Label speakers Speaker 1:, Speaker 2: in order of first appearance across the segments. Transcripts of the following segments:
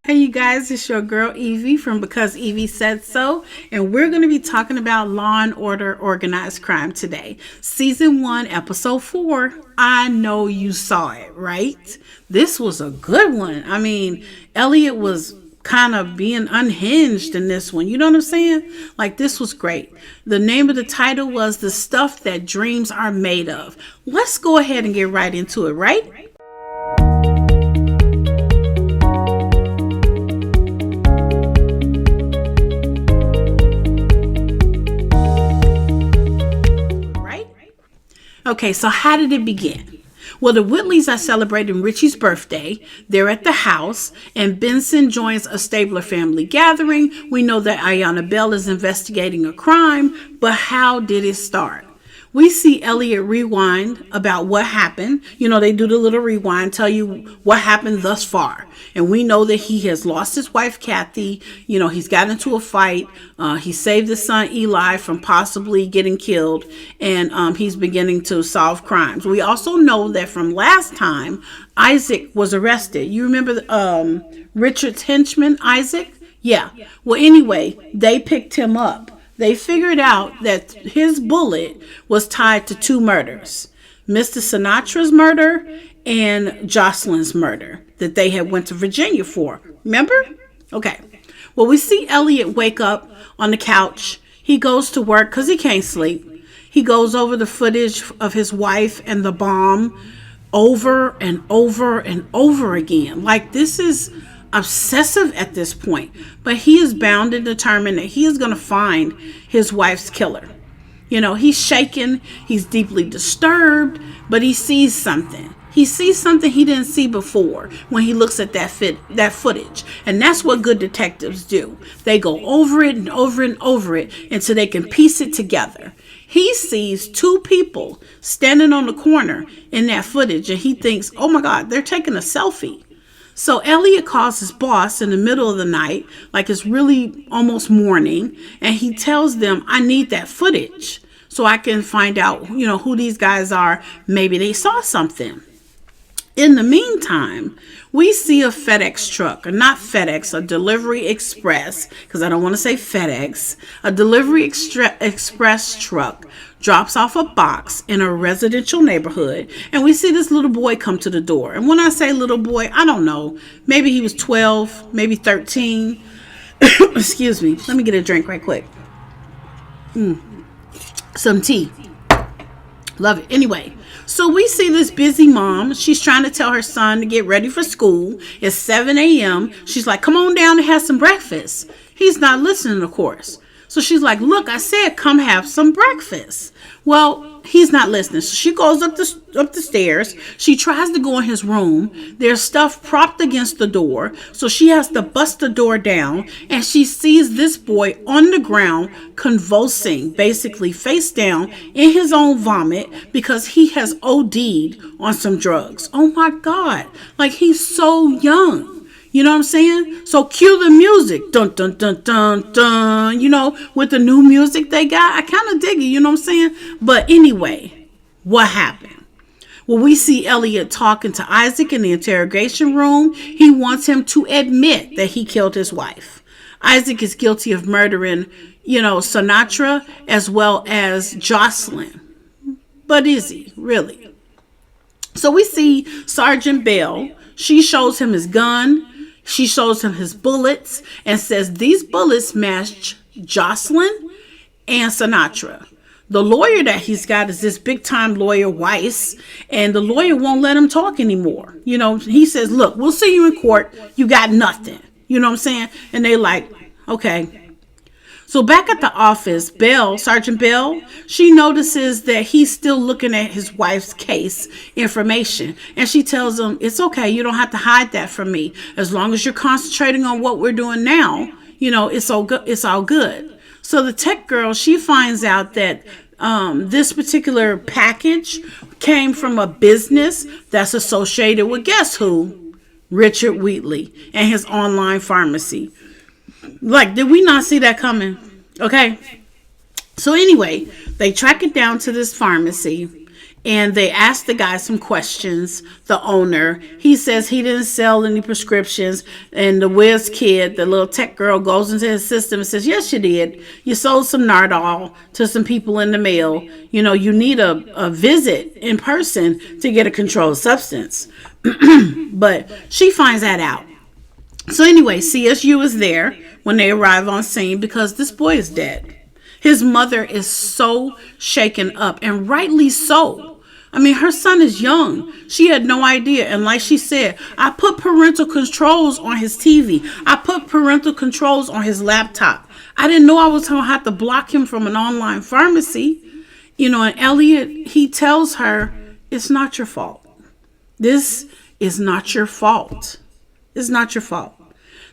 Speaker 1: Hey you guys, it's your girl Evie from Because Evie Said So, and we're going to be talking about Law and Order Organized Crime today. Season 1, Episode 4. I know you saw it, right? This was a good one. I mean, Elliott was kind of being unhinged in this one. You know what I'm saying? Like, this was great. The name of the title was The Stuff That Dreams Are Made Of. Let's go ahead and get right into it, right? Okay, so how did it begin? Well, the Wheatleys are celebrating Ritchie's birthday. They're at the house, and Benson joins a Stabler family gathering. We know that Ayanna Bell is investigating a crime, but how did it start? We see Elliott rewind about what happened. You know, they do the little rewind, tell you what happened thus far. And we know that he has lost his wife, Kathy. You know, he's got into a fight. He saved his son, Eli, from possibly getting killed. And he's beginning to solve crimes. We also know that from last time, Isaac was arrested. You remember Richard's henchman, Isaac? Yeah. Well, anyway, they picked him up. They figured out that his bullet was tied to two murders, Mr. Sinatra's murder and Jocelyn's murder that they had went to Virginia for. Remember? Okay. Well, we see Elliott wake up on the couch. He goes to work because he can't sleep. He goes over the footage of his wife and the bomb over and over and over again. Like, this is obsessive at this point, but he is bound and determined that he is going to find his wife's killer. You know, he's shaken, he's deeply disturbed, but he sees something. He sees something he didn't see before when he looks at that footage. And that's what good detectives do. They go over it and over and over it until they can piece it together. He sees two people standing on the corner in that footage, and he thinks, oh my God, they're taking a selfie. So Elliott calls his boss in the middle of the night, like it's really almost morning, and he tells them, I need that footage so I can find out, you know, who these guys are. Maybe they saw something. In the meantime, we see a FedEx truck, or not FedEx, a Delivery Express, because I don't want to say FedEx, a Delivery Express truck drops off a box in a residential neighborhood, and we see this little boy come to the door. And when I say little boy, I don't know, maybe he was 12, maybe 13. Excuse me, let me get a drink right quick. Some tea. Love it. Anyway, so we see this busy mom. She's trying to tell her son to get ready for school. It's 7 a.m. She's like, come on down and have some breakfast. He's not listening, of course. So she's like, look, I said come have some breakfast. Well, he's not listening. So she goes up the stairs. She tries to go in his room. There's stuff propped against the door. So she has to bust the door down. And she sees this boy on the ground convulsing, basically face down in his own vomit because he has OD'd on some drugs. Oh my God. Like, he's so young. You know what I'm saying? So cue the music. Dun, dun, dun, dun, dun. You know, with the new music they got. I kind of dig it. You know what I'm saying? But anyway, what happened? Well, we see Elliott talking to Isaac in the interrogation room. He wants him to admit that he killed his wife. Isaac is guilty of murdering, you know, Sinatra as well as Jocelyn. But is he really? So we see Sergeant Bell. She shows him his gun. She shows him his bullets and says these bullets match Jocelyn and Sinatra. The lawyer that he's got is this big time lawyer, Weiss, and the lawyer won't let him talk anymore. You know, he says, look, we'll see you in court. You got nothing. You know what I'm saying? And they like, okay. So back at the office, Sergeant Bell, she notices that he's still looking at his wife's case information. And she tells him, it's okay. You don't have to hide that from me. As long as you're concentrating on what we're doing now, you know, it's all good. It's all good. So the tech girl, she finds out that this particular package came from a business that's associated with, guess who? Richard Wheatley and his online pharmacy. Like, did we not see that coming? Okay. So anyway, they track it down to this pharmacy And they asked the guy some questions, the owner. He says he didn't sell any prescriptions. And the whiz kid, the little tech girl, goes into his system and says, yes, you did. You sold some Nardol to some people in the mail. You know, you need a visit in person to get a controlled substance. But she finds that out. So anyway, CSU is there when they arrive on scene because this boy is dead. His mother is so shaken up, and rightly so. I mean, her son is young. She had no idea. And like she said, I put parental controls on his TV. I put parental controls on his laptop. I didn't know I was going to have to block him from an online pharmacy. You know, and Elliott, he tells her, it's not your fault. This is not your fault. It's not your fault.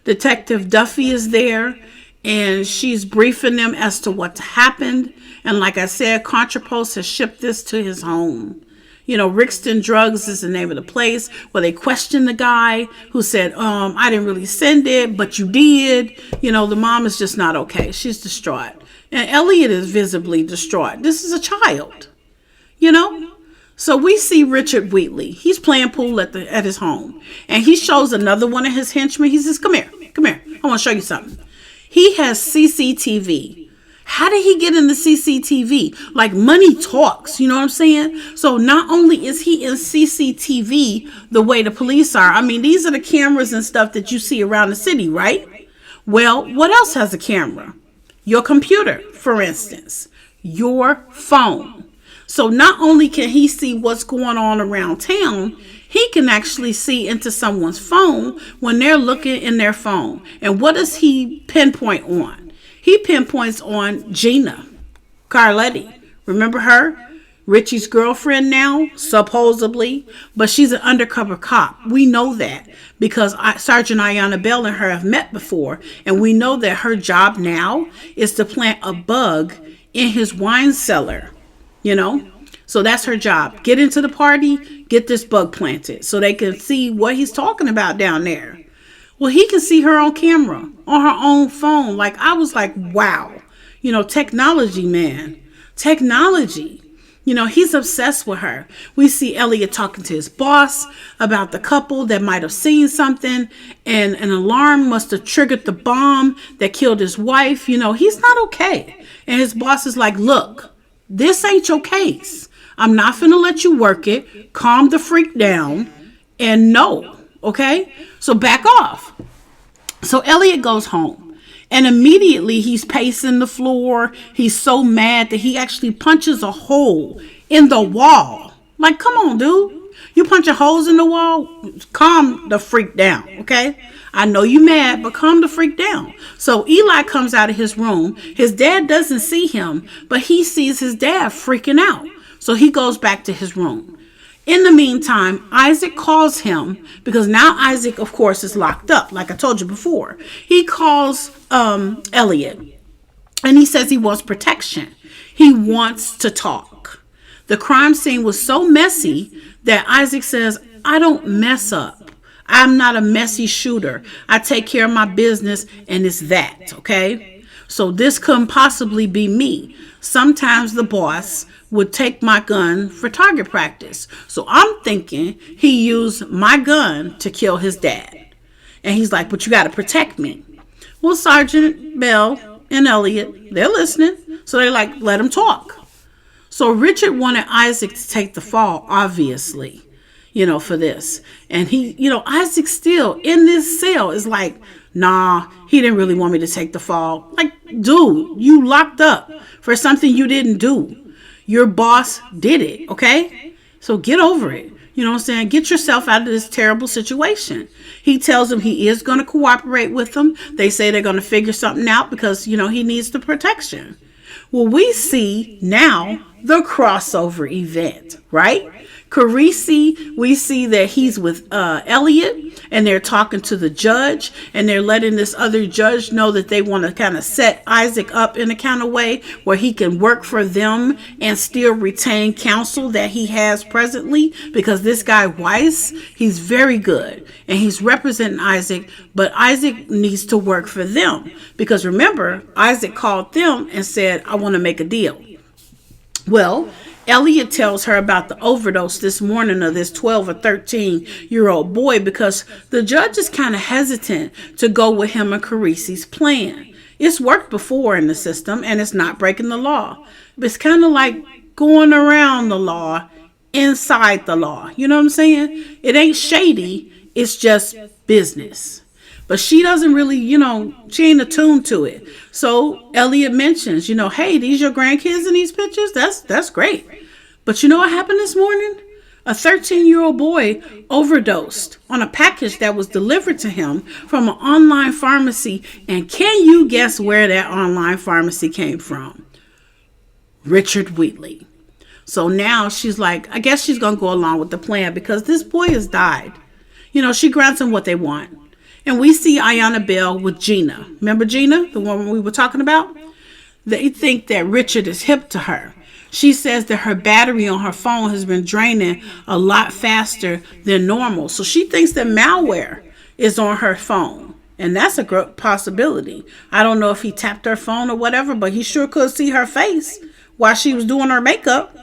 Speaker 1: Detective Duffy is there, and she's briefing them as to what happened. And like I said, Contrapost has shipped this to his home. You know, Rixton Drugs is the name of the place where they questioned the guy who said, I didn't really send it, but you did. You know, the mom is just not okay. She's distraught. And Elliott is visibly distraught. This is a child, you know. So we see Richard Wheatley. He's playing pool at his home. And he shows another one of his henchmen. He says, come here. I want to show you something. He has CCTV. How did he get in the CCTV? Like, money talks, you know what I'm saying? So not only is he in CCTV the way the police are, I mean, these are the cameras and stuff that you see around the city, right? Well, what else has a camera? Your computer, for instance, your phone. So not only can he see what's going on around town, he can actually see into someone's phone when they're looking in their phone. And what does he pinpoint on? He pinpoints on Gina Carletti. Remember her? Ritchie's girlfriend now, supposedly. But she's an undercover cop. We know that because Sergeant Ayanna Bell and her have met before. And we know that her job now is to plant a bug in his wine cellar. You know? So that's her job. Get into the party, get this bug planted so they can see what he's talking about down there. Well, he can see her on camera, on her own phone. Like, I was like, wow. You know, technology, man. Technology. You know, he's obsessed with her. We see Elliott talking to his boss about the couple that might have seen something, and an alarm must have triggered the bomb that killed his wife. You know, he's not okay. And his boss is like, look, this ain't your case. I'm not finna let you work it. Calm the freak down and no, okay? So back off. So Elliott goes home and immediately he's pacing the floor. He's so mad that he actually punches a hole in the wall. Like, come on, dude. You punching holes in the wall? Calm the freak down, okay? I know you mad, but calm the freak down. So Eli comes out of his room. His dad doesn't see him, but he sees his dad freaking out. So he goes back to his room. In the meantime, Isaac calls him because now Isaac, of course, is locked up. Like I told you before, he calls Elliott and he says he wants protection. He wants to talk. The crime scene was so messy that Isaac says, I don't mess up. I'm not a messy shooter. I take care of my business and it's that, okay? So this couldn't possibly be me. Sometimes the boss would take my gun for target practice. So I'm thinking he used my gun to kill his dad. And he's like, but you got to protect me. Well, Sergeant Bell and Elliott, they're listening. So they're like, let him talk. So Richard wanted Isaac to take the fall, obviously, you know, for this. And he, you know, Isaac still in this cell is like, nah, he didn't really want me to take the fall. Like, dude, you locked up for something you didn't do. Your boss did it, okay? So get over it. You know what I'm saying? Get yourself out of this terrible situation. He tells him he is going to cooperate with them. They say they're going to figure something out because, you know, he needs the protection. Well, we see now the crossover event, right? Carisi, we see that he's with Elliott and they're talking to the judge and they're letting this other judge know that they want to kind of set Isaac up in a kind of way where he can work for them and still retain counsel that he has presently, because this guy Weiss, he's very good and he's representing Isaac, but Isaac needs to work for them because remember, Isaac called them and said, I want to make a deal. Well, Elliott tells her about the overdose this morning of this 12 or 13-year-old boy because the judge is kind of hesitant to go with him and Carisi's plan. It's worked before in the system and it's not breaking the law. But it's kind of like going around the law inside the law. You know what I'm saying? It ain't shady. It's just business. But she doesn't really, she ain't attuned to it. So Elliott mentions, hey, these your grandkids in these pictures? That's great. But you know what happened this morning? A 13-year-old boy overdosed on a package that was delivered to him from an online pharmacy. And can you guess where that online pharmacy came from? Richard Wheatley. So now she's like, I guess she's going to go along with the plan because this boy has died. She grants them what they want. And we see Ayanna Bell with Gina. Remember Gina, the one we were talking about? They think that Richard is hip to her. She says that her battery on her phone has been draining a lot faster than normal. So she thinks that malware is on her phone. And that's a great possibility. I don't know if he tapped her phone or whatever, but he sure could see her face while she was doing her makeup.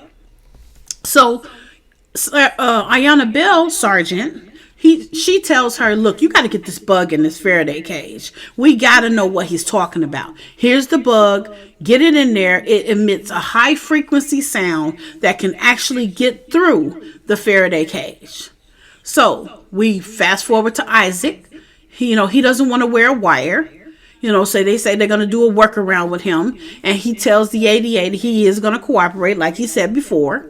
Speaker 1: So Ayanna Bell, Sergeant, she tells her, look, you got to get this bug in this Faraday cage. We got to know what he's talking about. Here's the bug. Get it in there. It emits a high frequency sound that can actually get through the Faraday cage. So we fast forward to Isaac. He doesn't want to wear a wire. So they say they're going to do a workaround with him. And he tells the ADA that he is going to cooperate, like he said before.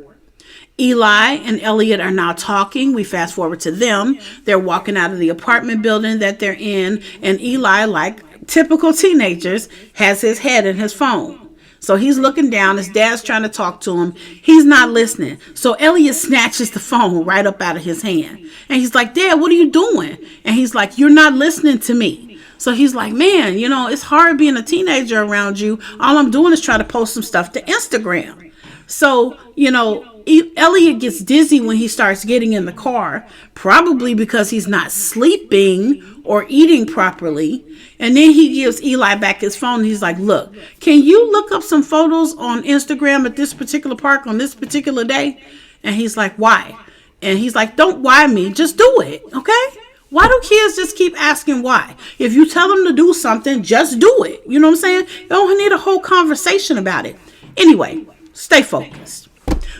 Speaker 1: Eli and Elliott are now talking. We fast forward to them. They're walking out of the apartment building that they're in. And Eli, like typical teenagers, has his head in his phone. So he's looking down. His dad's trying to talk to him. He's not listening. So Elliott snatches the phone right up out of his hand. And he's like, Dad, what are you doing? And he's like, you're not listening to me. So he's like, man, it's hard being a teenager around you. All I'm doing is trying to post some stuff to Instagram. So, Elliott gets dizzy when he starts getting in the car, probably because he's not sleeping or eating properly. And then he gives Eli back his phone. And he's like, look, can you look up some photos on Instagram at this particular park on this particular day? And he's like, why? And he's like, don't why me, just do it. Okay? Why do kids just keep asking why? If you tell them to do something, just do it. You know what I'm saying? You don't need a whole conversation about it. Anyway, stay focused.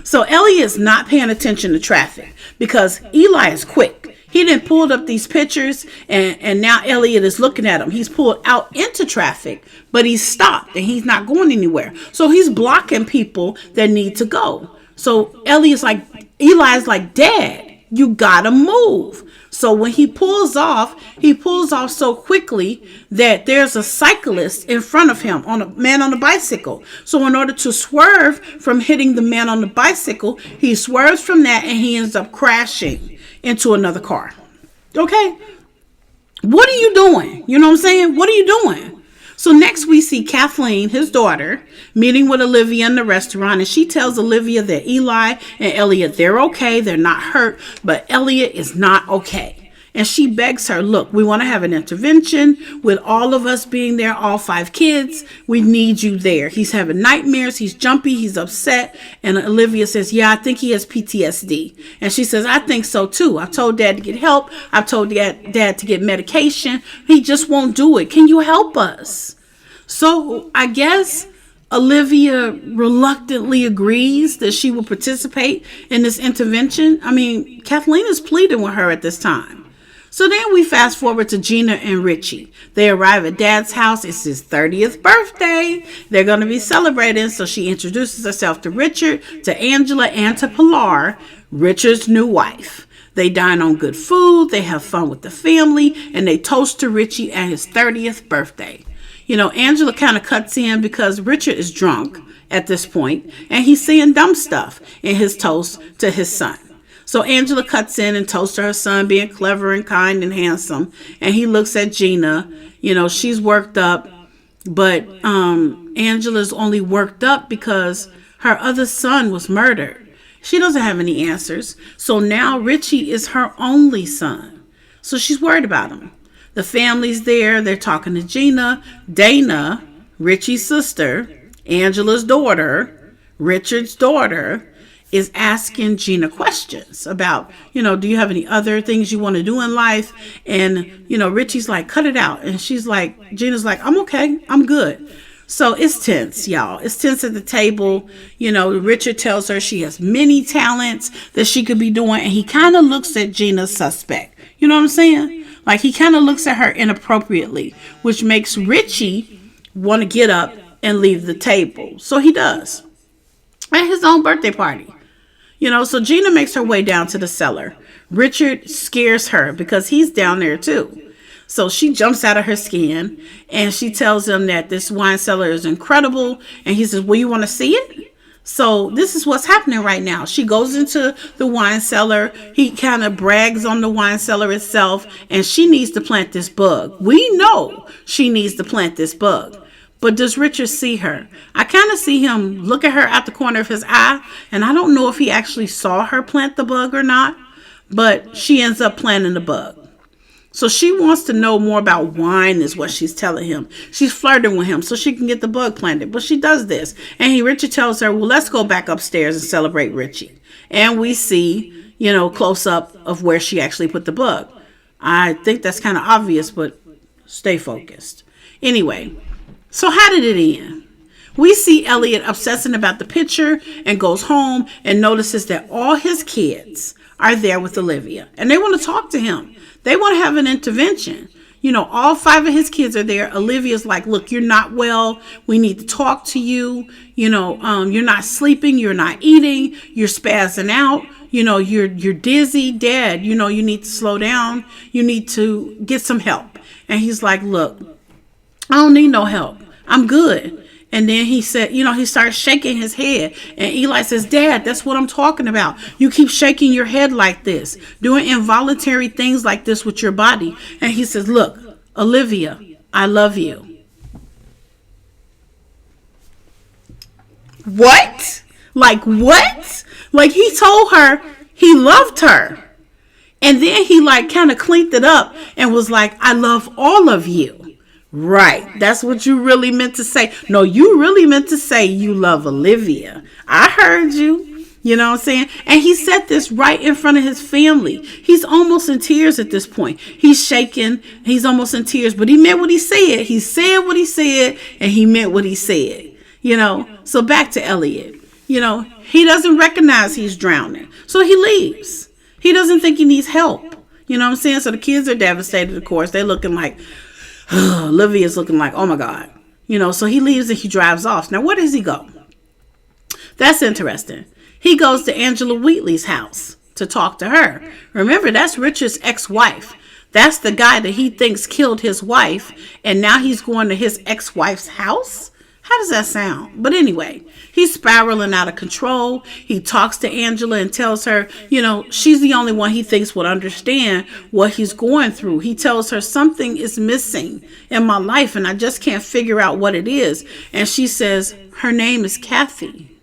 Speaker 1: So Elliott's not paying attention to traffic because Eli is quick. He didn't pulled up these pictures and now Elliott is looking at him. He's pulled out into traffic, but he's stopped and he's not going anywhere. So he's blocking people that need to go. So Eli's like, Dad, you gotta move. So when he pulls off so quickly that there's a cyclist in front of him, on a man on a bicycle. So in order to swerve from hitting the man on the bicycle, he swerves from that and he ends up crashing into another car. Okay? What are you doing? You know what I'm saying? What are you doing? So next we see Kathleen, his daughter, meeting with Olivia in the restaurant, and she tells Olivia that Eli and Elliott, they're okay, they're not hurt, but Elliott is not okay. And she begs her, look, we want to have an intervention with all of us being there, all 5 kids. We need you there. He's having nightmares. He's jumpy. He's upset. And Olivia says, yeah, I think he has PTSD. And she says, I think so too. I've told Dad to get help. I've told Dad to get medication. He just won't do it. Can you help us? So I guess Olivia reluctantly agrees that she will participate in this intervention. I mean, Kathleen is pleading with her at this time. So then we fast forward to Gina and Ritchie. They arrive at Dad's house. It's his 30th birthday. They're going to be celebrating. So she introduces herself to Richard, to Angela, and to Pilar, Richard's new wife. They dine on good food. They have fun with the family. And they toast to Ritchie at his 30th birthday. Angela kind of cuts in because Richard is drunk at this point. And he's saying dumb stuff in his toast to his son. So Angela cuts in and toasts to her son being clever and kind and handsome. And he looks at Gina. She's worked up. But Angela's only worked up because her other son was murdered. She doesn't have any answers. So now Ritchie is her only son. So she's worried about him. The family's there. They're talking to Gina, Dana, Ritchie's sister, Angela's daughter, Richard's daughter. is asking Gina questions about, do you have any other things you want to do in life? And, Ritchie's like, cut it out. And Gina's like, I'm okay. I'm good. So it's tense, y'all. It's tense at the table. Richard tells her she has many talents that she could be doing. And he kind of looks at Gina suspect. You know what I'm saying? Like, he kind of looks at her inappropriately, which makes Ritchie want to get up and leave the table. So he does. At his own birthday party. So Gina makes her way down to the cellar. Richard scares her because he's down there too. So she jumps out of her skin and she tells him that this wine cellar is incredible. And he says, well, you want to see it? So this is what's happening right now. She goes into the wine cellar. He kind of brags on the wine cellar itself. And she needs to plant this bug. We know she needs to plant this bug. But does Richard see her? I kind of see him look at her out the corner of his eye. And I don't know if he actually saw her plant the bug or not. But she ends up planting the bug. So she wants to know more about wine is what she's telling him. She's flirting with him so she can get the bug planted. But she does this. And Richard tells her, well, let's go back upstairs and celebrate Ritchie. And we see, close up of where she actually put the bug. I think that's kind of obvious, but stay focused. Anyway. So how did it end? We see Elliott obsessing about the picture and goes home and notices that all his kids are there with Olivia. And they want to talk to him. They want to have an intervention. All 5 of his kids are there. Olivia's like, look, you're not well. We need to talk to you. You're not sleeping. You're not eating. You're spazzing out. You're dizzy, Dad. You need to slow down. You need to get some help. And he's like, look, I don't need no help. I'm good. And then he said, he starts shaking his head. And Eli says, Dad, that's what I'm talking about. You keep shaking your head like this, doing involuntary things like this with your body. And he says, look, Olivia, I love you. What? Like what? Like he told her he loved her. And then he kind of cleaned it up and was like, I love all of you. Right. That's what you really meant to say. No, you really meant to say you love Olivia. I heard you. You know what I'm saying? And he said this right in front of his family. He's almost in tears at this point. He's shaking. He's almost in tears. But he meant what he said. He said what he said. And he meant what he said. So back to Elliott. He doesn't recognize he's drowning. So he leaves. He doesn't think he needs help. You know what I'm saying? So the kids are devastated, of course. They're looking like... Olivia's looking like, oh my God. So he leaves and he drives off. Now, where does he go? That's interesting. He goes to Angela Wheatley's house to talk to her. Remember, that's Richard's ex-wife. That's the guy that he thinks killed his wife. And now he's going to his ex-wife's house? How does that sound? But anyway, he's spiraling out of control. He talks to Angela and tells her, she's the only one he thinks would understand what he's going through. He tells her something is missing in my life and I just can't figure out what it is. And she says her name is Kathy.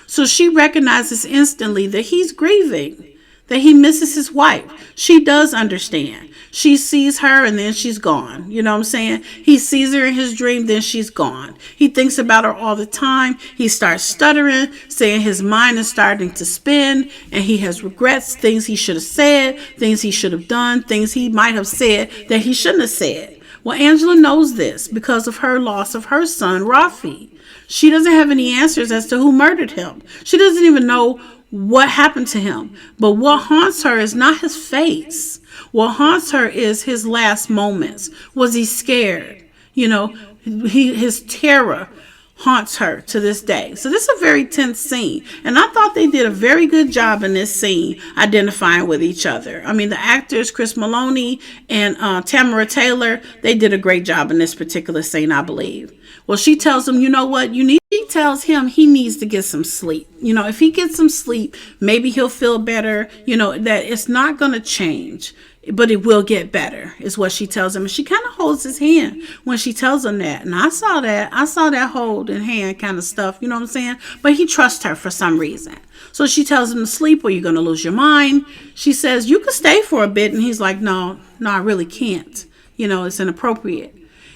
Speaker 1: So she recognizes instantly that he's grieving, that he misses his wife. She does understand. She sees her and then she's gone. You know what I'm saying? He sees her in his dream, then she's gone. He thinks about her all the time. He starts stuttering, saying his mind is starting to spin and he has regrets, things he should have said, things he should have done, things he might have said that he shouldn't have said. Well, Angela knows this because of her loss of her son, Rafi. She doesn't have any answers as to who murdered him. She doesn't even know what happened to him. But what haunts her is not his face. What haunts her is his last moments. Was he scared? His terror haunts her to this day. So this is a very tense scene. And I thought they did a very good job in this scene identifying with each other. I mean, the actors, Chris Maloney and Tamara Taylor, they did a great job in this particular scene, I believe. Well, she tells him, you know what, she tells him he needs to get some sleep. If he gets some sleep, maybe he'll feel better, that it's not going to change. But it will get better, is what she tells him. And she kind of holds his hand when she tells him that. And I saw that hold in hand kind of stuff, you know what I'm saying? But he trusts her for some reason. So she tells him to sleep or you're going to lose your mind. She says, you could stay for a bit. And he's like, no, I really can't. It's inappropriate.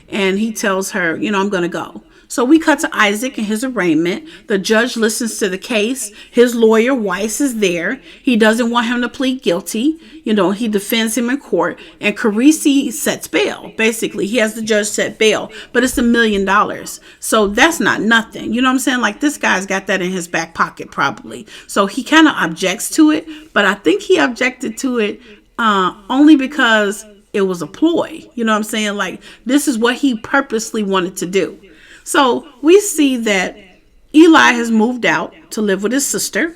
Speaker 1: And he tells her, I'm going to go. So we cut to Isaac and his arraignment. The judge listens to the case. His lawyer, Weiss, is there. He doesn't want him to plead guilty. He defends him in court. And Carisi sets bail. Basically, he has the judge set bail. But it's $1 million. So that's not nothing. You know what I'm saying? Like, this guy's got that in his back pocket probably. So he kind of objects to it. But I think he objected to it only because it was a ploy. You know what I'm saying? Like, this is what he purposely wanted to do. So we see that Eli has moved out to live with his sister.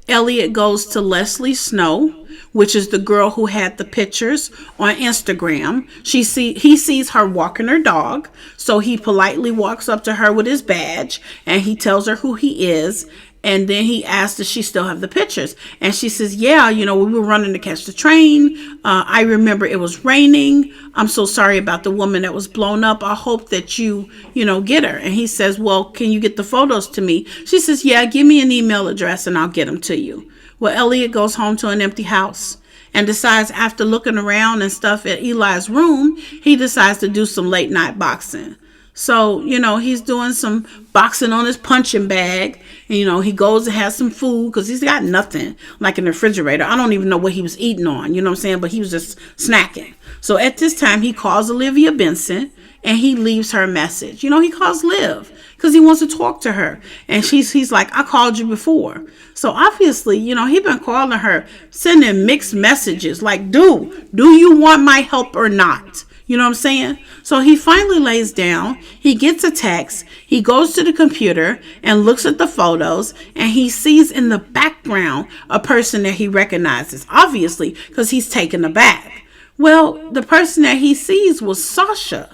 Speaker 1: Elliott goes to Leslie Snow, which is the girl who had the pictures on Instagram. He sees her walking her dog. So he politely walks up to her with his badge and he tells her who he is. And then he asked, does she still have the pictures? And she says, yeah, we were running to catch the train. I remember it was raining. I'm so sorry about the woman that was blown up. I hope that you get her. And he says, well, can you get the photos to me? She says, yeah, give me an email address and I'll get them to you. Well, Elliott goes home to an empty house and decides, after looking around and stuff at Eli's room, he decides to do some late night boxing. So, he's doing some boxing on his punching bag. And, he goes and has some food because he's got nothing like in the refrigerator. I don't even know what he was eating on, you know what I'm saying? But he was just snacking. So at this time, he calls Olivia Benson and he leaves her a message. He calls Liv because he wants to talk to her. And he's like, I called you before. So obviously, he been calling her, sending mixed messages like, do you want my help or not? You know what I'm saying? So he finally lays down. He gets a text. He goes to the computer and looks at the photos. And he sees in the background a person that he recognizes, obviously, because he's taken aback. Well, the person that he sees was Sasha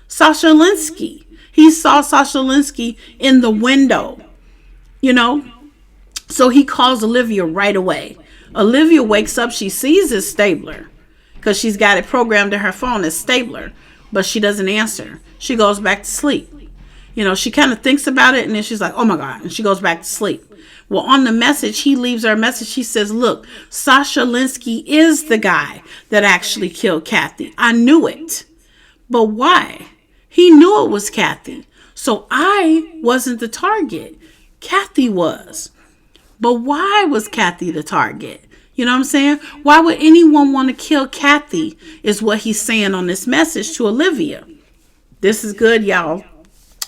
Speaker 1: Linsky. He saw Sasha Linsky in the window, So he calls Olivia right away. Olivia wakes up. She sees his Stabler, because she's got it programmed to her phone as Stabler, but she doesn't answer. She goes back to sleep. She kind of thinks about it and then she's like, oh my God. And she goes back to sleep. Well, on the message, he leaves her a message. He says, look, Sasha Linsky is the guy that actually killed Kathy. I knew it. But why? He knew it was Kathy. So I wasn't the target. Kathy was. But why was Kathy the target? You know what I'm saying? Why would anyone want to kill Kathy is what he's saying on this message to Olivia. This is good, y'all.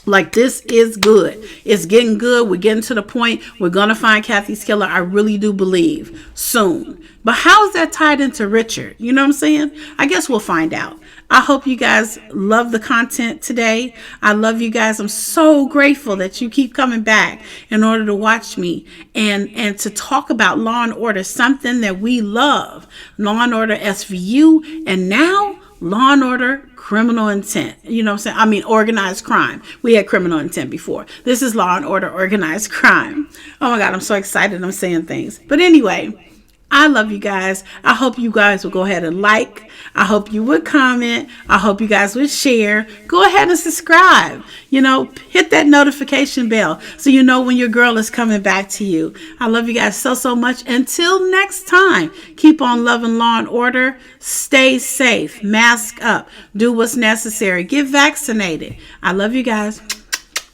Speaker 1: Like, this is good. It's getting good. We're getting to the point. We're going to find Kathy's killer. I really do believe soon. But how is that tied into Richard? You know what I'm saying? I guess we'll find out. I hope you guys love the content today. I love you guys. I'm so grateful that you keep coming back in order to watch me and to talk about Law and Order, something that we love. Law and Order SVU, and now Law and Order Criminal Intent. You know what I'm saying? I mean, organized crime. We had criminal intent before. This is Law and Order Organized Crime. Oh my God, I'm so excited. I'm saying things. But anyway, I love you guys. I hope you guys will go ahead and like. I hope you would comment. I hope you guys would share. Go ahead and subscribe. Hit that notification bell so you know when your girl is coming back to you. I love you guys so much. Until next time, keep on loving Law and Order. Stay safe. Mask up. Do what's necessary. Get vaccinated. I love you guys.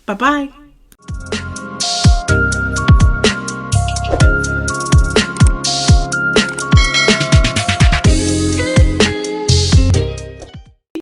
Speaker 1: Bye-bye.